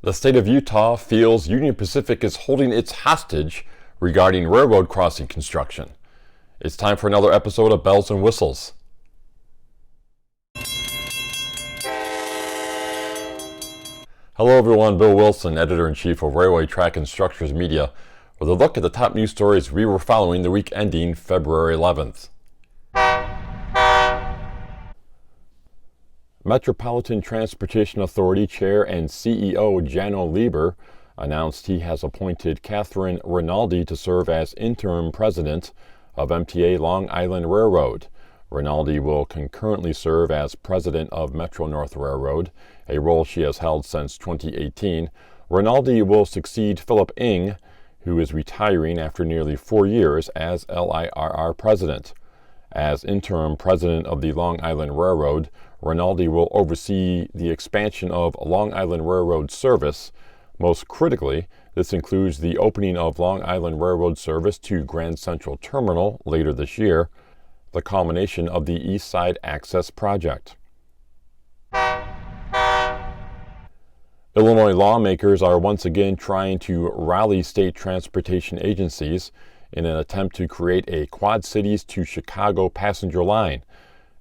The state of Utah feels Union Pacific is holding its hostage regarding railroad crossing construction. It's time for another episode of Bells and Whistles. Hello everyone, Bill Wilson, Editor-in-Chief of Railway Track and Structures Media, with a look at the top news stories we were following the week ending February 11th. Metropolitan Transportation Authority Chair and CEO Janno Lieber announced he has appointed Catherine Rinaldi to serve as interim president of MTA Long Island Railroad. Rinaldi will concurrently serve as president of Metro-North Railroad, a role she has held since 2018. Rinaldi will succeed Philip Ng, who is retiring after nearly 4 years as LIRR president. As interim president of the Long Island Railroad, Rinaldi will oversee the expansion of Long Island Railroad service. Most critically, this includes the opening of Long Island Railroad service to Grand Central Terminal later this year, the culmination of the East Side Access Project. Illinois lawmakers are once again trying to rally state transportation agencies in an attempt to create a Quad Cities to Chicago passenger line.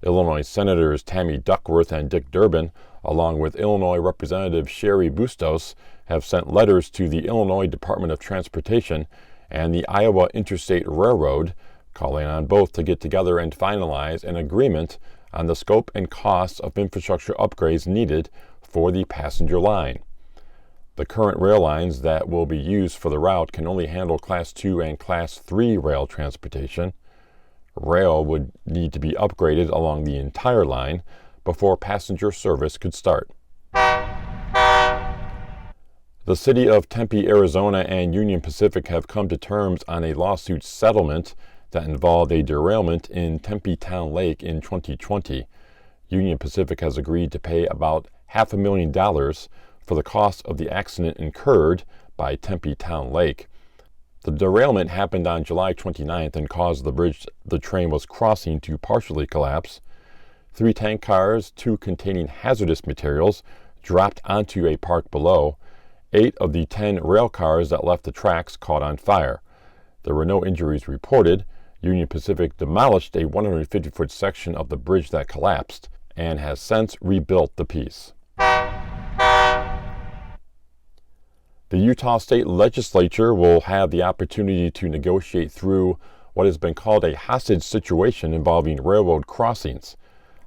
Illinois Senators Tammy Duckworth and Dick Durbin, along with Illinois Representative Cheri Bustos, have sent letters to the Illinois Department of Transportation and the Iowa Interstate Railroad, calling on both to get together and finalize an agreement on the scope and costs of infrastructure upgrades needed for the passenger line. The current rail lines that will be used for the route can only handle Class 2 and Class 3 rail transportation. Rail would need to be upgraded along the entire line before passenger service could start. The city of Tempe, Arizona and Union Pacific have come to terms on a lawsuit settlement that involved a derailment in Tempe Town Lake in 2020. Union Pacific has agreed to pay about $500,000 for the cost of the accident incurred by Tempe Town Lake. The derailment happened on July 29th and caused the bridge the train was crossing to partially collapse. 3 tank cars, 2 containing hazardous materials, dropped onto a park below. 8 of the 10 rail cars that left the tracks caught on fire. There were no injuries reported. Union Pacific demolished a 150-foot section of the bridge that collapsed and has since rebuilt the piece. The Utah State Legislature will have the opportunity to negotiate through what has been called a hostage situation involving railroad crossings.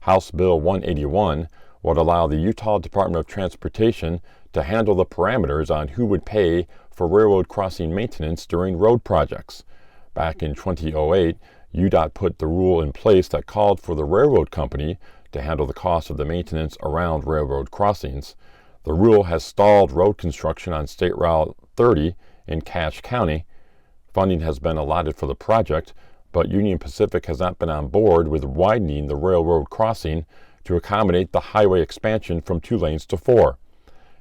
House Bill 181 would allow the Utah Department of Transportation to handle the parameters on who would pay for railroad crossing maintenance during road projects. Back in 2008, UDOT put the rule in place that called for the railroad company to handle the cost of the maintenance around railroad crossings. The rule has stalled road construction on State Route 30 in Cache County. Funding has been allotted for the project, but Union Pacific has not been on board with widening the railroad crossing to accommodate the highway expansion from 2 lanes to 4.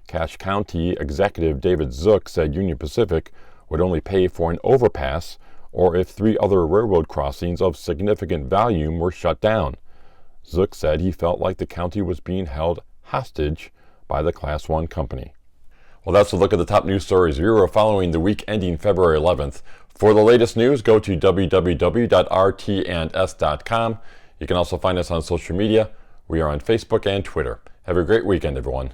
Cache County Executive David Zook said Union Pacific would only pay for an overpass or if 3 other railroad crossings of significant volume were shut down. Zook said he felt like the county was being held hostage by the Class 1 company. Well, that's a look at the top news stories we were following the week ending February 11th. For the latest news, go to www.rtnds.com. You can also find us on social media. We are on Facebook and Twitter. Have a great weekend, everyone.